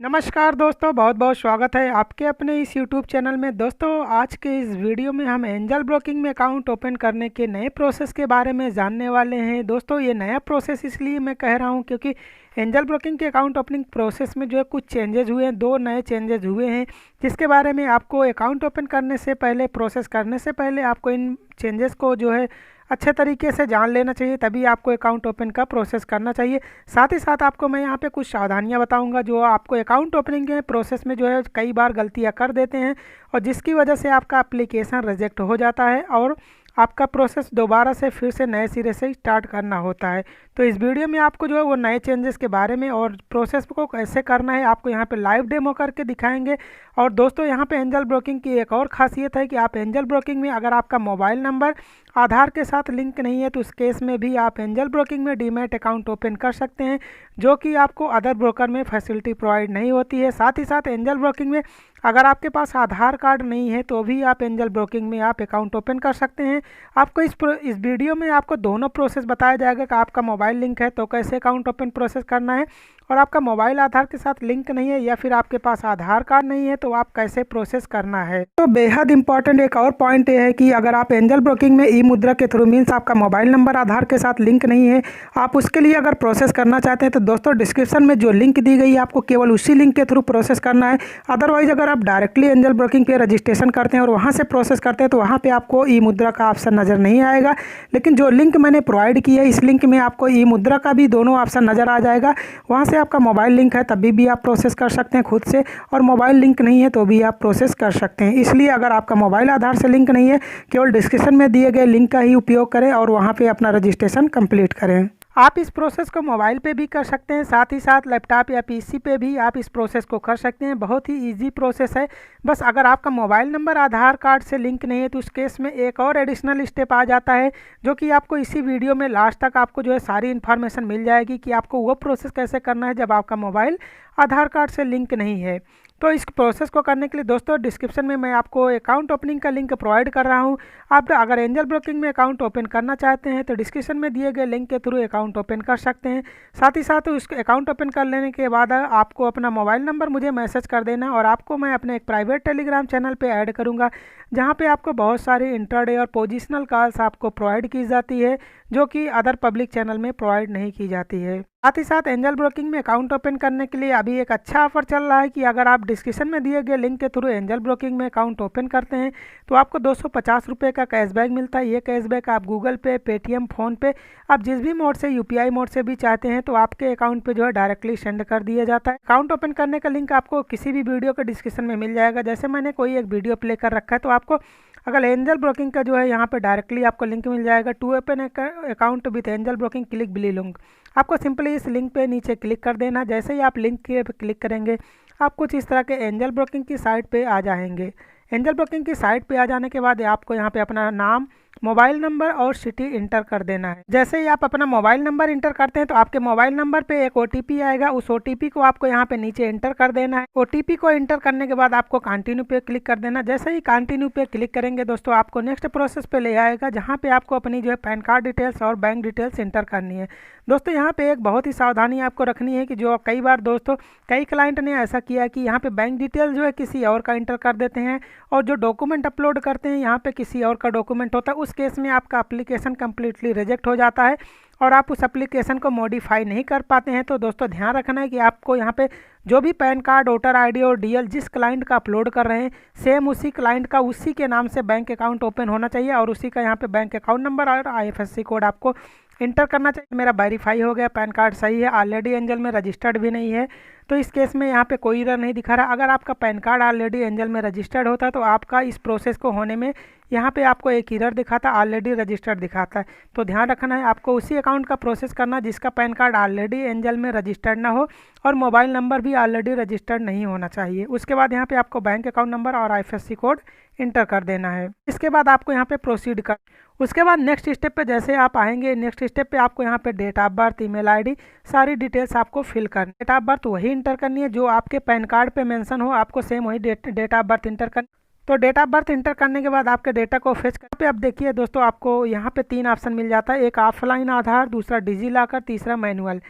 नमस्कार दोस्तों, बहुत बहुत स्वागत है आपके अपने इस YouTube चैनल में। दोस्तों, आज के इस वीडियो में हम एंजल ब्रोकिंग में अकाउंट ओपन करने के नए प्रोसेस के बारे में जानने वाले हैं। दोस्तों, ये नया प्रोसेस इसलिए मैं कह रहा हूँ क्योंकि एंजल ब्रोकिंग के अकाउंट ओपनिंग प्रोसेस में जो है कुछ चेंजेस हुए हैं, दो नए चेंजेस हुए हैं, जिसके बारे में आपको अकाउंट ओपन करने से पहले, प्रोसेस करने से पहले आपको इन चेंजेस को जो है अच्छे तरीके से जान लेना चाहिए, तभी आपको अकाउंट ओपन का प्रोसेस करना चाहिए। साथ ही साथ आपको मैं यहाँ पे कुछ सावधानियाँ बताऊँगा जो आपको अकाउंट ओपनिंग के प्रोसेस में जो है कई बार गलतियाँ कर देते हैं और जिसकी वजह से आपका एप्लीकेशन रिजेक्ट हो जाता है और आपका प्रोसेस दोबारा से फिर से नए सिरे से स्टार्ट करना होता है। तो इस वीडियो में आपको जो है वो नए चेंजेस के बारे में और प्रोसेस को कैसे करना है आपको यहाँ पे लाइव डेमो करके दिखाएंगे। और दोस्तों, यहाँ पे एंजल ब्रोकिंग की एक और ख़ासियत है कि आप एंजल ब्रोकिंग में अगर आपका मोबाइल नंबर आधार के साथ लिंक नहीं है तो उस केस में भी आप एंजल ब्रोकिंग में डीमैट अकाउंट ओपन कर सकते हैं, जो कि आपको अदर ब्रोकर में फैसिलिटी प्रोवाइड नहीं होती है। साथ ही साथ एंजल ब्रोकिंग में अगर आपके पास आधार कार्ड नहीं है तो भी आप एंजल ब्रोकिंग में आप अकाउंट ओपन कर सकते हैं। आपको इस वीडियो में आपको दोनों प्रोसेस बताया जाएगा कि आपका मोबाइल लिंक है तो कैसे अकाउंट ओपन प्रोसेस करना है, और आपका मोबाइल आधार के साथ लिंक नहीं है या फिर आपके पास आधार कार्ड नहीं है तो आप कैसे प्रोसेस करना है। तो बेहद इंपॉर्टेंट एक और पॉइंट ये है कि अगर आप एंजल ब्रोकिंग में ई मुद्रा के थ्रू मीन्स आपका मोबाइल नंबर आधार के साथ लिंक नहीं है, आप उसके लिए अगर प्रोसेस करना चाहते हैं तो दोस्तों डिस्क्रिप्शन में जो लिंक दी गई है आपको केवल उसी लिंक के थ्रू प्रोसेस करना है। अदरवाइज अगर आप डायरेक्टली एंजल ब्रोकिंग पे रजिस्ट्रेशन करते हैं और वहाँ से प्रोसेस करते हैं तो वहाँ पे आपको ई मुद्रा का ऑप्शन नज़र नहीं आएगा, लेकिन जो लिंक मैंने प्रोवाइड किया है इस लिंक में आपको ई मुद्रा का भी दोनों ऑप्शन नज़र आ जाएगा। वहाँ से आपका मोबाइल लिंक है तभी भी आप प्रोसेस कर सकते हैं खुद से, और मोबाइल लिंक नहीं है तो भी आप प्रोसेस कर सकते हैं। इसलिए अगर आपका मोबाइल आधार से लिंक नहीं है, केवल डिस्क्रिप्शन में दिए गए लिंक का ही उपयोग करें और वहाँ पे अपना रजिस्ट्रेशन कंप्लीट करें। आप इस प्रोसेस को मोबाइल पे भी कर सकते हैं, साथ ही साथ लैपटॉप या पीसी पे भी आप इस प्रोसेस को कर सकते हैं। बहुत ही इजी प्रोसेस है। बस अगर आपका मोबाइल नंबर आधार कार्ड से लिंक नहीं है तो उस केस में एक और एडिशनल स्टेप आ जाता है, जो कि आपको इसी वीडियो में लास्ट तक आपको जो है सारी इन्फॉर्मेशन मिल जाएगी कि आपको वो प्रोसेस कैसे करना है जब आपका मोबाइल आधार कार्ड से लिंक नहीं है। तो इस प्रोसेस को करने के लिए दोस्तों डिस्क्रिप्शन में मैं आपको अकाउंट ओपनिंग का लिंक प्रोवाइड कर रहा हूं। आप अगर एंजल ब्रोकिंग में अकाउंट ओपन करना चाहते हैं तो डिस्क्रिप्शन में दिए गए लिंक के थ्रू अकाउंट ओपन कर सकते हैं। साथ ही साथ उस अकाउंट ओपन कर लेने के बाद आपको अपना मोबाइल नंबर मुझे मैसेज कर देना और आपको मैं अपने एक प्राइवेट टेलीग्राम चैनल पर ऐड करूँगा, जहाँ पर आपको बहुत सारी इंट्राडे और पोजिशनल कॉल्स आपको प्रोवाइड की जाती है, जो कि अदर पब्लिक चैनल में प्रोवाइड नहीं की जाती है। साथ ही साथ एंजल ब्रोकिंग में अकाउंट ओपन करने के लिए अभी एक अच्छा ऑफर चल रहा है कि अगर आप डिस्क्रिप्शन में दिए गए लिंक के थ्रू एंजल ब्रोकिंग में अकाउंट ओपन करते हैं तो आपको 250 रुपये का कैशबैक मिलता है। ये कैशबैक आप गूगल पे, पेटीएम, फ़ोनपे, आप जिस भी मोड से, यूपीआई मोड से भी चाहते हैं तो आपके अकाउंट पे जो है डायरेक्टली सेंड कर दिया जाता है। अकाउंट ओपन करने का लिंक आपको किसी भी वीडियो के डिस्क्रिप्शन में मिल जाएगा। जैसे मैंने कोई एक वीडियो प्ले कर रखा है तो आपको अगर एंजल ब्रोकिंग का जो है यहाँ पे डायरेक्टली आपको लिंक मिल जाएगा, to open account with Angel Broking click below link. आपको सिंपली इस लिंक पे नीचे क्लिक कर देना। जैसे ही आप लिंक के पे क्लिक करेंगे आप कुछ इस तरह के एंजल ब्रोकिंग की साइट पे आ जाएंगे। एंजल ब्रोकिंग की साइट पे आ जाने के बाद आपको यहाँ पे अपना नाम, मोबाइल नंबर और सिटी इंटर कर देना है। जैसे ही आप अपना मोबाइल नंबर इंटर करते हैं तो आपके मोबाइल नंबर पे एक ओटीपी आएगा, उस ओटीपी को आपको यहाँ पे नीचे इंटर कर देना है। ओटीपी को इंटर करने के बाद आपको कंटिन्यू पे क्लिक कर देना। जैसे ही कंटिन्यू पे क्लिक करेंगे दोस्तों आपको नेक्स्ट प्रोसेस पे ले आएगा, जहाँ पे आपको अपनी जो है पैन कार्ड डिटेल्स और बैंक डिटेल्स इंटर करनी है। दोस्तों, यहाँ पे एक बहुत ही सावधानी आपको रखनी है कि जो कई बार दोस्तों कई क्लाइंट ने ऐसा किया कि यहाँ पे बैंक डिटेल जो है किसी और का इंटर कर देते हैं और जो डॉक्यूमेंट अपलोड करते हैं यहाँ पे किसी और का डॉक्यूमेंट होता है। उस केस में आपका एप्लीकेशन कम्प्लीटली रिजेक्ट हो जाता है और आप उस एप्लीकेशन को मॉडिफाई नहीं कर पाते हैं। तो दोस्तों ध्यान रखना है कि आपको यहाँ पे जो भी पैन कार्ड, वोटर आईडी और डीएल जिस क्लाइंट का अपलोड कर रहे हैं सेम उसी क्लाइंट का उसी के नाम से बैंक अकाउंट ओपन होना चाहिए और उसी का यहाँ पे बैंक अकाउंट नंबर और आईएफएससी कोड आपको इंटर करना चाहिए। मेरा वेरीफाई हो गया, पैन कार्ड सही है, ऑलरेडी एंजल में रजिस्टर्ड भी नहीं है, तो इस केस में यहाँ पे कोई एरर नहीं दिखा रहा। अगर आपका पैन कार्ड ऑलरेडी एंजल में रजिस्टर्ड होता तो आपका इस प्रोसेस को होने में यहाँ पे आपको एक एरर दिखाता, ऑलरेडी रजिस्टर्ड दिखाता है। तो ध्यान रखना है आपको उसी अकाउंट का प्रोसेस करना जिसका पैन कार्ड ऑलरेडी एंजल में रजिस्टर्ड ना हो और मोबाइल नंबर भी ऑलरेडी रजिस्टर्ड नहीं होना चाहिए। उसके बाद यहाँ पे आपको बैंक अकाउंट नंबर और आईएफएससी कोड इंटर कर देना है। इसके बाद आपको यहाँ पे प्रोसीड कर, उसके बाद नेक्स्ट स्टेप पे जैसे आप आएंगे, नेक्स्ट स्टेप पे आपको यहाँ पे date of birth, email ID, सारी डिटेल्स आपको फिल करनी। डेट ऑफ बर्थ वही इंटर करनी है जो आपके पैन कार्ड पे मेंशन हो, आपको सेम वही डेट ऑफ बर्थ इंटर करनी। तो डेट ऑफ बर्थ इंटर करने के बाद आपके डेटा को फेच कर पे अब देखिए दोस्तों आपको यहाँ पे 3 ऑप्शन मिल जाता है, एक ऑफलाइन आधार, दूसरा डिजी लॉकर, तीसरा मैनुअल।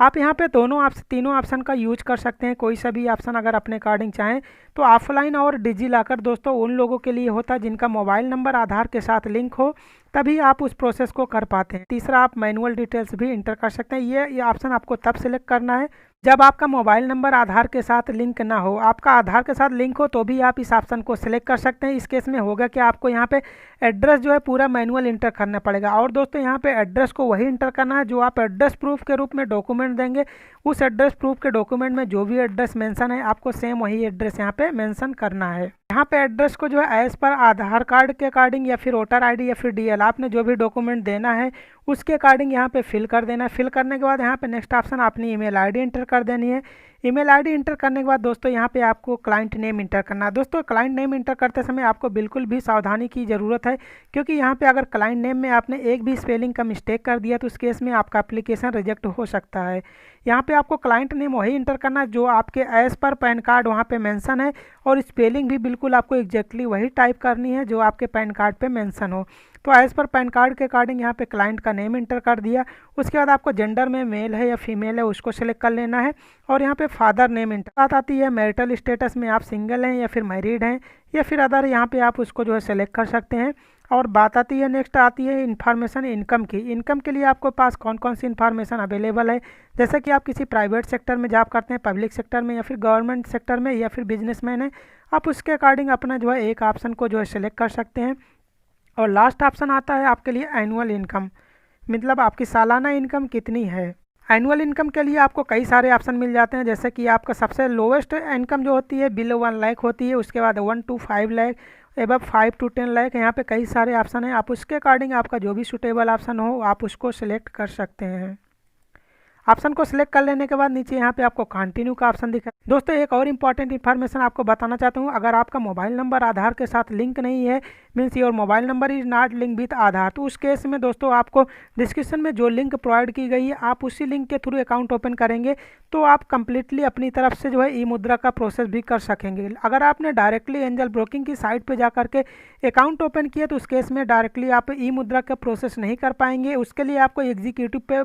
आप यहाँ पे तीनों ऑप्शन का यूज कर सकते हैं, कोई सा भी ऑप्शन अगर अपने अकॉर्डिंग चाहें। तो ऑफलाइन और डिजी लॉकर दोस्तों उन लोगों के लिए होता है जिनका मोबाइल नंबर आधार के साथ लिंक हो, तभी आप उस प्रोसेस को कर पाते हैं। तीसरा, आप मैनुअल डिटेल्स भी इंटर कर सकते हैं। ये ऑप्शन आपको तब सिलेक्ट करना है जब आपका मोबाइल नंबर आधार के साथ लिंक ना हो। आपका आधार के साथ लिंक हो तो भी आप इस ऑप्शन को सिलेक्ट कर सकते हैं। इस केस में होगा कि आपको यहाँ पे एड्रेस जो है पूरा मैनुअल इंटर करना पड़ेगा। और दोस्तों यहाँ पे एड्रेस को वही इंटर करना है जो आप एड्रेस प्रूफ के रूप में डॉक्यूमेंट देंगे। उस एड्रेस प्रूफ के डॉक्यूमेंट में जो भी एड्रेस मेंशन है आपको सेम वही एड्रेस यहाँ पे मेंशन करना है। यहाँ पे एड्रेस को जो है एज पर आधार कार्ड के अकॉर्डिंग या फिर वोटर आईडी या फिर डीएल आपने जो भी डॉक्यूमेंट देना है उसके अकॉर्डिंग यहाँ पे फिल कर देना है। फिल करने के बाद यहाँ पे नेक्स्ट ऑप्शन अपनी ईमेल आईडी इंटर कर देनी है। ईमेल आईडी इंटर करने के बाद दोस्तों यहाँ पे आपको क्लाइंट नेम इंटर करना है। दोस्तों क्लाइंट नेम इंटर करते समय आपको बिल्कुल भी सावधानी की ज़रूरत है, क्योंकि यहाँ पे अगर क्लाइंट नेम में आपने एक भी स्पेलिंग का मिस्टेक कर दिया तो उस केस में आपका एप्लीकेशन रिजेक्ट हो सकता है। यहाँ पे आपको क्लाइंट नेम वही इंटर करना है जो आपके एज पर पैन कार्ड वहाँ पे मेंशन है, और स्पेलिंग भी बिल्कुल आपको एग्जैक्टली वही टाइप करनी है जो आपके पैन कार्ड पे मेंशन हो। तो एज पर पैन कार्ड के अकॉर्डिंग यहाँ पे क्लाइंट का नेम इंटर कर दिया। उसके बाद आपको जेंडर में मेल है या फीमेल है उसको सिलेक्ट कर लेना है, और यहाँ पे फादर नेम इंटर बात आती है। मैरिटल स्टेटस में आप सिंगल हैं या फिर मैरिड हैं या फिर अदर, यहाँ पे आप उसको जो है सेलेक्ट कर सकते हैं। और बात आती है नेक्स्ट आती है इन्फॉर्मेशन इनकम की। इनकम के लिए आपके पास कौन कौन सी इन्फॉर्मेशन अवेलेबल है, जैसे कि आप किसी प्राइवेट सेक्टर में जॉब करते हैं, पब्लिक सेक्टर में या फिर गवर्नमेंट सेक्टर में या फिर बिजनेसमैन है, आप उसके अकॉर्डिंग अपना जो है एक ऑप्शन को जो है सिलेक्ट कर सकते हैं। और लास्ट ऑप्शन आता है आपके लिए एनुअल इनकम, मतलब आपकी सालाना इनकम कितनी है। एनुअल इनकम के लिए आपको कई सारे ऑप्शन मिल जाते हैं, जैसे कि आपका सबसे लोवेस्ट इनकम जो होती है बिलो 1 लाख होती है, उसके बाद 1 to 5 lakh, above 5 to 10 lakh. यहाँ पे कई सारे ऑप्शन हैं, आप उसके अकॉर्डिंग आपका जो भी सूटेबल ऑप्शन हो आप उसको सिलेक्ट कर सकते हैं। ऑप्शन को सिलेक्ट कर लेने के बाद नीचे यहाँ पे आपको कंटिन्यू का ऑप्शन दिखा। दोस्तों एक और इंपॉर्टेंट इन्फॉर्मेशन आपको बताना चाहता हूँ, अगर आपका मोबाइल नंबर आधार के साथ लिंक नहीं है, means your mobile number is not link with Aadhaar, तो उस केस में दोस्तों आपको डिस्क्रिप्शन में जो लिंक प्रोवाइड की गई है आप उसी लिंक के थ्रू अकाउंट ओपन करेंगे तो आप कंप्लीटली अपनी तरफ से जो है ई मुद्रा का प्रोसेस भी कर सकेंगे। अगर आपने डायरेक्टली एंजल ब्रोकिंग की साइट पर जा करके अकाउंट ओपन किया तो उस केस में डायरेक्टली आप ई मुद्रा का प्रोसेस नहीं कर पाएंगे। उसके लिए आपको एग्जीक्यूटिव पे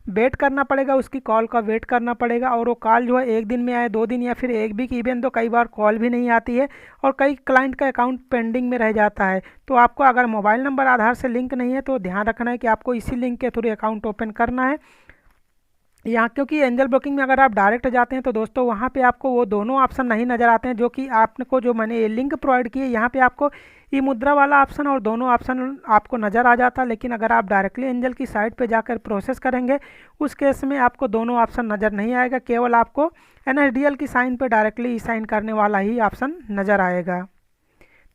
वेट करना पड़ेगा, उसकी कॉल का वेट करना पड़ेगा, और वो कॉल जो है एक दिन में आए, 2 दिन या फिर एक वीक, इवन तो कई बार कॉल भी नहीं आती है और कई क्लाइंट का अकाउंट पेंडिंग में रह जाता है। तो आपको अगर मोबाइल नंबर आधार से लिंक नहीं है तो ध्यान रखना है कि आपको इसी लिंक के थ्रू अकाउंट ओपन करना है यहाँ, क्योंकि एंजल ब्रोकिंग में अगर आप डायरेक्ट जाते हैं तो दोस्तों वहाँ पे आपको वो दोनों ऑप्शन नहीं नज़र आते हैं जो कि आपको जो मैंने ये लिंक प्रोवाइड की है यहाँ पे आपको ई मुद्रा वाला ऑप्शन और दोनों ऑप्शन आपको नज़र आ जाता है। लेकिन अगर आप डायरेक्टली एंजल की साइट पे जाकर प्रोसेस करेंगे उस केस में आपको दोनों ऑप्शन नज़र नहीं आएगा, केवल आपको NSDL की साइन पे डायरेक्टली ई साइन करने वाला ही ऑप्शन नज़र आएगा।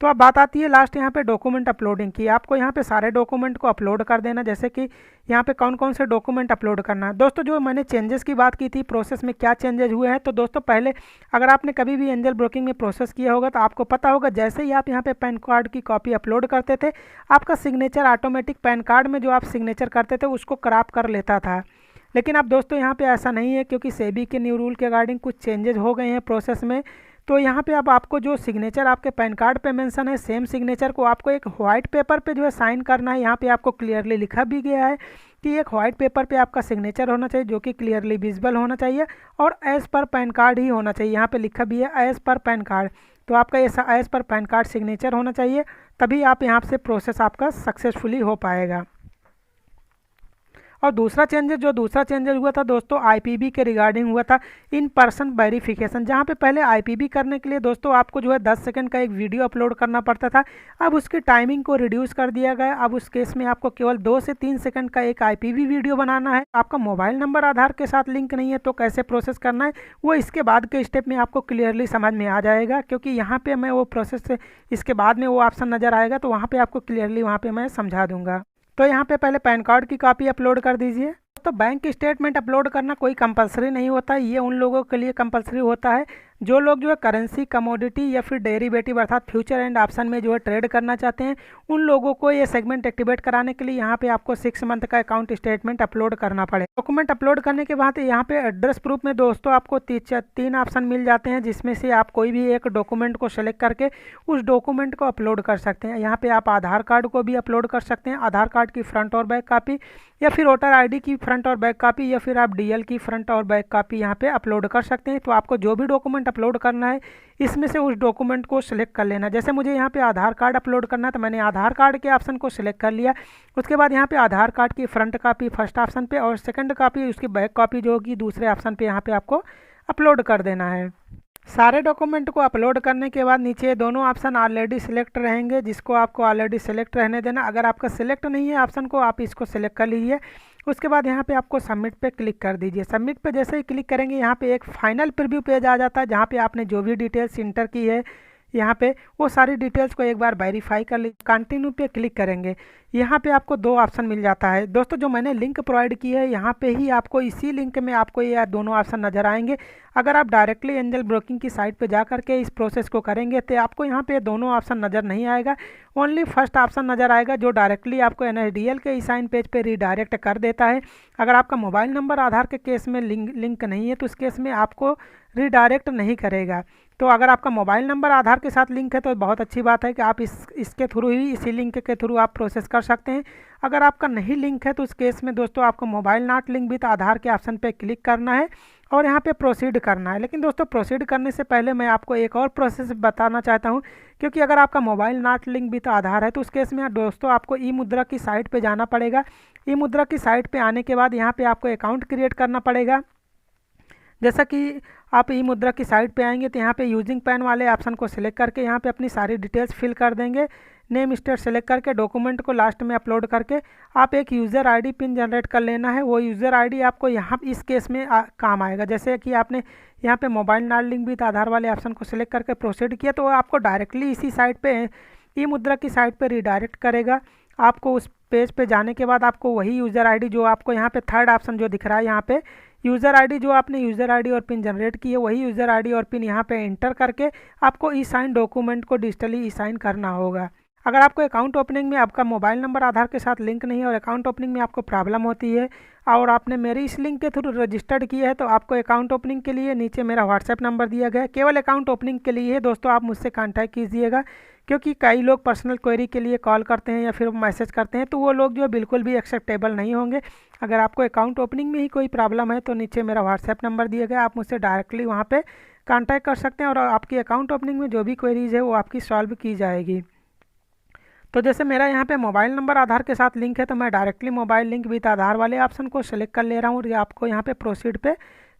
तो अब बात आती है लास्ट यहाँ पे डॉक्यूमेंट अपलोडिंग की। आपको यहाँ पे सारे डॉक्यूमेंट को अपलोड कर देना, जैसे कि यहाँ पे कौन कौन से डॉक्यूमेंट अपलोड करना है। दोस्तों जो मैंने चेंजेस की बात की थी, प्रोसेस में क्या चेंजेस हुए हैं, तो दोस्तों पहले अगर आपने कभी भी एंजल ब्रोकिंग में प्रोसेस किया होगा तो आपको पता होगा जैसे ही आप यहाँ पे पैन कार्ड की कॉपी अपलोड करते थे आपका सिग्नेचर ऑटोमेटिक पैन कार्ड में जो आप सिग्नेचर करते थे उसको क्रॉप कर लेता था। लेकिन अब दोस्तों यहाँ पे ऐसा नहीं है, क्योंकि सेबी के न्यू रूल के अकॉर्डिंग कुछ चेंजेस हो गए हैं प्रोसेस में। तो यहाँ पे अब आपको जो सिग्नेचर आपके पैन कार्ड पे मेंशन है सेम सिग्नेचर को आपको एक वाइट पेपर पे जो है साइन करना है। यहाँ पे आपको क्लियरली लिखा भी गया है कि एक वाइट पेपर पे आपका सिग्नेचर होना चाहिए जो कि क्लियरली विजिबल होना चाहिए और एज पर पैन कार्ड ही होना चाहिए। यहाँ पे लिखा भी है एज पर पैन कार्ड, तो आपका ऐसा as per pan card signature होना चाहिए, तभी आप यहाँ से प्रोसेस आपका सक्सेसफुली हो पाएगा। और दूसरा चेंजेस हुआ था दोस्तों IPB के रिगार्डिंग हुआ था, इन पर्सन वेरिफिकेशन, जहाँ पे पहले IPB करने के लिए दोस्तों आपको जो है 10 सेकंड का एक वीडियो अपलोड करना पड़ता था। अब उसकी टाइमिंग को रिड्यूस कर दिया गया। अब उस केस में आपको केवल 2 से 3 सेकंड का एक IPB वीडियो बनाना है। आपका मोबाइल नंबर आधार के साथ लिंक नहीं है तो कैसे प्रोसेस करना है वो इसके बाद के स्टेप में आपको क्लियरली समझ में आ जाएगा, क्योंकि यहाँ पर मैं वो प्रोसेस से इसके बाद में वो ऑप्शन नज़र आएगा तो वहाँ पर आपको क्लियरली वहाँ पर मैं समझा दूँगा। तो यहाँ पे पहले पैन कार्ड की कॉपी अपलोड कर दीजिए। तो बैंक स्टेटमेंट अपलोड करना कोई कंपलसरी नहीं होता है, ये उन लोगों के लिए कंपलसरी होता है जो लोग जो है करेंसी, कमोडिटी या फिर डेरिवेटिव अर्थात फ्यूचर एंड ऑप्शन में जो है ट्रेड करना चाहते हैं, उन लोगों को ये सेगमेंट एक्टिवेट कराने के लिए यहाँ पे आपको 6 मंथ का अकाउंट स्टेटमेंट अपलोड करना पड़ेगा। डॉक्यूमेंट अपलोड करने के बाद यहाँ पे एड्रेस प्रूफ में दोस्तों आपको 3 ऑप्शन मिल जाते हैं, जिसमें से आप कोई भी एक डॉक्यूमेंट को सिलेक्ट करके उस डॉक्यूमेंट को अपलोड कर सकते हैं। यहाँ पे आप आधार कार्ड को भी अपलोड कर सकते हैं, आधार कार्ड की फ्रंट और बैक कॉपी, या फिर वोटर आईडी की फ्रंट और बैक कॉपी, या फिर आप डीएल की फ्रंट और बैक कॉपी यहाँ पे अपलोड कर सकते हैं। तो आपको जो भी डॉक्यूमेंट अपलोड करना है इसमें से उस डॉक्यूमेंट को सिलेक्ट कर लेना। जैसे मुझे यहाँ पे आधार कार्ड अपलोड करना है तो मैंने आधार कार्ड के ऑप्शन को सिलेक्ट कर लिया। उसके बाद यहाँ पे आधार कार्ड की फ्रंट कॉपी फर्स्ट ऑप्शन पे और सेकंड कॉपी उसकी बैक कॉपी जो होगी दूसरे ऑप्शन पे यहाँ पे आपको अपलोड कर देना है। सारे डॉक्यूमेंट को अपलोड करने के बाद नीचे दोनों ऑप्शन ऑलरेडी सिलेक्ट रहेंगे, जिसको आपको ऑलरेडी सिलेक्ट रहने देना। अगर आपका सिलेक्ट नहीं है ऑप्शन को, आप इसको सिलेक्ट कर लीजिए। उसके बाद यहाँ पे आपको सबमिट पे क्लिक कर दीजिए। सबमिट पे जैसे ही क्लिक करेंगे यहाँ पे एक फाइनल प्रीव्यू पेज आ जाता है, जहाँ पे आपने जो भी डिटेल्स इंटर की है यहाँ पे वो सारी डिटेल्स को एक बार वेरीफाई कर लीजिए। कंटिन्यू पे क्लिक करेंगे, यहाँ पे आपको 2 ऑप्शन मिल जाता है। दोस्तों जो मैंने लिंक प्रोवाइड की है यहाँ पे ही आपको इसी लिंक में आपको ये दोनों ऑप्शन नज़र आएंगे। अगर आप डायरेक्टली एंजल ब्रोकिंग की साइट पे जा करके इस प्रोसेस को करेंगे तो आपको यहाँ पे दोनों ऑप्शन नज़र नहीं आएगा, ओनली फर्स्ट ऑप्शन नज़र आएगा जो डायरेक्टली आपको NSDL के ई साइन पेज पे रीडायरेक्ट कर देता है। अगर आपका मोबाइल नंबर आधार के केस में लिंक नहीं है तो उस केस में आपको रीडायरेक्ट नहीं करेगा। तो अगर आपका मोबाइल नंबर आधार के साथ लिंक है तो बहुत अच्छी बात है कि आप इसके थ्रू ही इसी लिंक के थ्रू आप प्रोसेस कर सकते हैं। अगर आपका नहीं लिंक है तो उस केस में दोस्तों आपको मोबाइल नॉट लिंक विद आधार के ऑप्शन पे क्लिक करना है और यहाँ पे प्रोसीड करना है। लेकिन दोस्तों प्रोसीड करने से पहले मैं आपको एक और प्रोसेस बताना चाहता हूँ, क्योंकि अगर आपका मोबाइल नॉट लिंक विद आधार है तो उस केस में दोस्तों आपको ई मुद्रा की साइट पर जाना पड़ेगा। ई मुद्रा की साइट पर आने के बाद यहाँ पर आपको अकाउंट क्रिएट करना पड़ेगा। जैसा कि आप ई मुद्रा की साइट पे आएंगे तो यहाँ पे यूजिंग पैन वाले ऑप्शन को सिलेक्ट करके यहाँ पे अपनी सारी डिटेल्स फिल कर देंगे। नेम स्टेट सेलेक्ट करके डॉक्यूमेंट को लास्ट में अपलोड करके आप एक यूज़र आईडी पिन जनरेट कर लेना है। वो यूज़र आईडी आपको यहाँ इस केस में काम आएगा। जैसे कि आपने यहाँ पे मोबाइल नॉट लिंक विद आधार वाले ऑप्शन को सिलेक्ट करके प्रोसीड किया तो आपको डायरेक्टली इसी साइट पर ई मुद्रा की साइट पर रीडायरेक्ट करेगा। आपको उस पेज पे जाने के बाद आपको वही यूज़र आईडी जो आपको यहाँ पे थर्ड ऑप्शन जो दिख रहा है यहाँ पे यूज़र आईडी, जो आपने यूज़र आईडी और पिन जनरेट की है वही यूज़र आईडी और पिन यहाँ पे एंटर करके आपको ई साइन डॉक्यूमेंट को डिजिटली ई साइन करना होगा। अगर आपको अकाउंट ओपनिंग में आपका मोबाइल नंबर आधार के साथ लिंक नहीं है और अकाउंट ओपनिंग में आपको प्रॉब्लम होती है और आपने मेरी इस लिंक के थ्रू रजिस्टर्ड किया है तो आपको अकाउंट ओपनिंग के लिए नीचे मेरा व्हाट्सएप नंबर दिया गया है। केवल अकाउंट ओपनिंग के लिए दोस्तों आप मुझसे कांटेक्ट कीजिएगा, क्योंकि कई लोग पर्सनल क्वेरी के लिए कॉल करते हैं या फिर मैसेज करते हैं तो वो लोग जो बिल्कुल भी एक्सेप्टेबल नहीं होंगे। अगर आपको अकाउंट ओपनिंग में ही कोई प्रॉब्लम है तो नीचे मेरा व्हाट्सएप नंबर दिया गया, आप मुझसे डायरेक्टली वहाँ पे कांटेक्ट कर सकते हैं और आपकी अकाउंट ओपनिंग में जो भी क्वेरीज है वो आपकी सॉल्व की जाएगी। तो जैसे मेरा यहाँ पे मोबाइल नंबर आधार के साथ लिंक है तो मैं डायरेक्टली मोबाइल लिंक विद आधार वाले ऑप्शन को सिलेक्ट कर ले रहा हूँ और आपको यहाँ पे प्रोसीड पे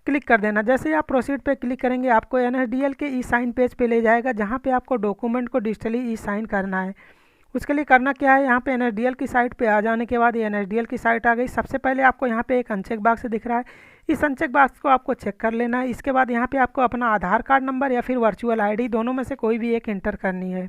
क्लिक कर देना। जैसे ही आप प्रोसीड पे क्लिक करेंगे आपको NSDL के ई साइन पेज पे ले जाएगा, जहाँ पे आपको डॉक्यूमेंट को डिजिटली ई साइन करना है। उसके लिए करना क्या है, यहाँ पे NSDL की साइट पे आ जाने के बाद ये NSDL की साइट आ गई। सबसे पहले आपको यहाँ पे एक अनचेक बॉक्स दिख रहा है, इस अनचेक बॉक्स को आपको चेक कर लेना है। इसके बाद यहाँ पे आपको अपना आधार कार्ड नंबर या फिर वर्चुअल ID दोनों में से कोई भी एक इंटर करनी है।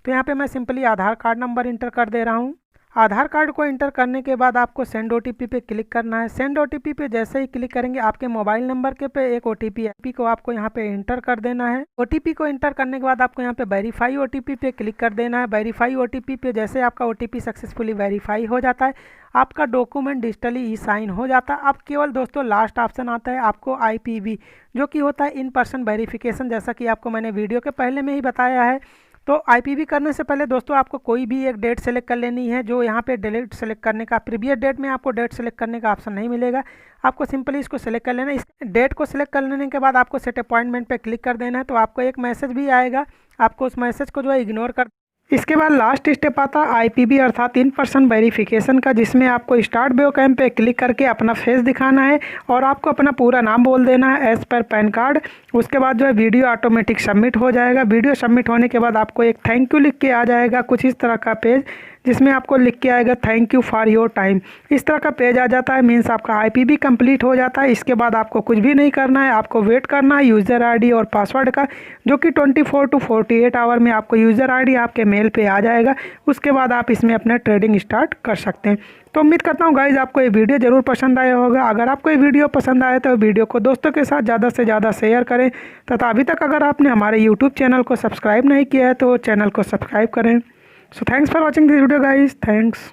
तो यहाँ पे मैं सिंपली आधार कार्ड नंबर इंटर कर दे रहा हूँ। आधार कार्ड को इंटर करने के बाद आपको सेंड OTP पे क्लिक करना है। सेंड OTP पे जैसे ही क्लिक करेंगे आपके मोबाइल नंबर के पे एक OTP को आपको यहाँ पे इंटर कर देना है। OTP को इंटर करने के बाद आपको यहाँ पे वेरीफाई OTP पे क्लिक कर देना है। वेरीफाई OTP पे जैसे आपका OTP सक्सेसफुली वेरीफाई हो जाता है आपका डॉक्यूमेंट डिजिटली ई साइन हो जाता है। अब केवल दोस्तों लास्ट ऑप्शन आता है आपको IPV, जो कि होता है इन पर्सन वेरिफिकेशन, जैसा कि आपको मैंने वीडियो के पहले में ही बताया है। तो IPV करने से पहले दोस्तों आपको कोई भी एक डेट सेलेक्ट कर लेनी है। जो यहाँ पे डेट सेलेक्ट करने का प्रीवियस डेट में आपको डेट सेलेक्ट करने का ऑप्शन नहीं मिलेगा, आपको सिंपली इसको सेलेक्ट कर लेना है। इस डेट को सिलेक्ट कर लेने के बाद आपको सेट अपॉइंटमेंट पे क्लिक कर देना है। तो आपको एक मैसेज भी आएगा, आपको उस मैसेज को जो है इग्नोर कर। इसके बाद लास्ट स्टेप आता है IPV अर्थात इन पर्सन वेरिफिकेशन का, जिसमें आपको स्टार्ट बायोकैम पे क्लिक करके अपना फेस दिखाना है और आपको अपना पूरा नाम बोल देना है एज पर पैन कार्ड। उसके बाद जो है वीडियो ऑटोमेटिक सबमिट हो जाएगा। वीडियो सबमिट होने के बाद आपको एक थैंक यू लिख के आ जाएगा, कुछ इस तरह का पेज, जिसमें आपको लिख के आएगा thank you for your time. इस तरह का पेज आ जाता है, मीन्स आपका IPV कंप्लीट हो जाता है। इसके बाद आपको कुछ भी नहीं करना है, आपको वेट करना है यूज़र ID और पासवर्ड का, जो कि 24 to 48 आवर में आपको यूज़र ID आपके मेल पे आ जाएगा। उसके बाद आप इसमें अपना ट्रेडिंग स्टार्ट कर सकते हैं। तो उम्मीद करता हूँ गाइज़ आपको ये वीडियो ज़रूर पसंद आया होगा। अगर आपको ये वीडियो पसंद आया तो वीडियो को दोस्तों के साथ ज़्यादा से ज़्यादा शेयर करें, तथा अभी तक अगर आपने हमारे यूट्यूब चैनल को सब्सक्राइब नहीं किया है तो चैनल को सब्सक्राइब करें। So thanks for watching this video guys, thanks.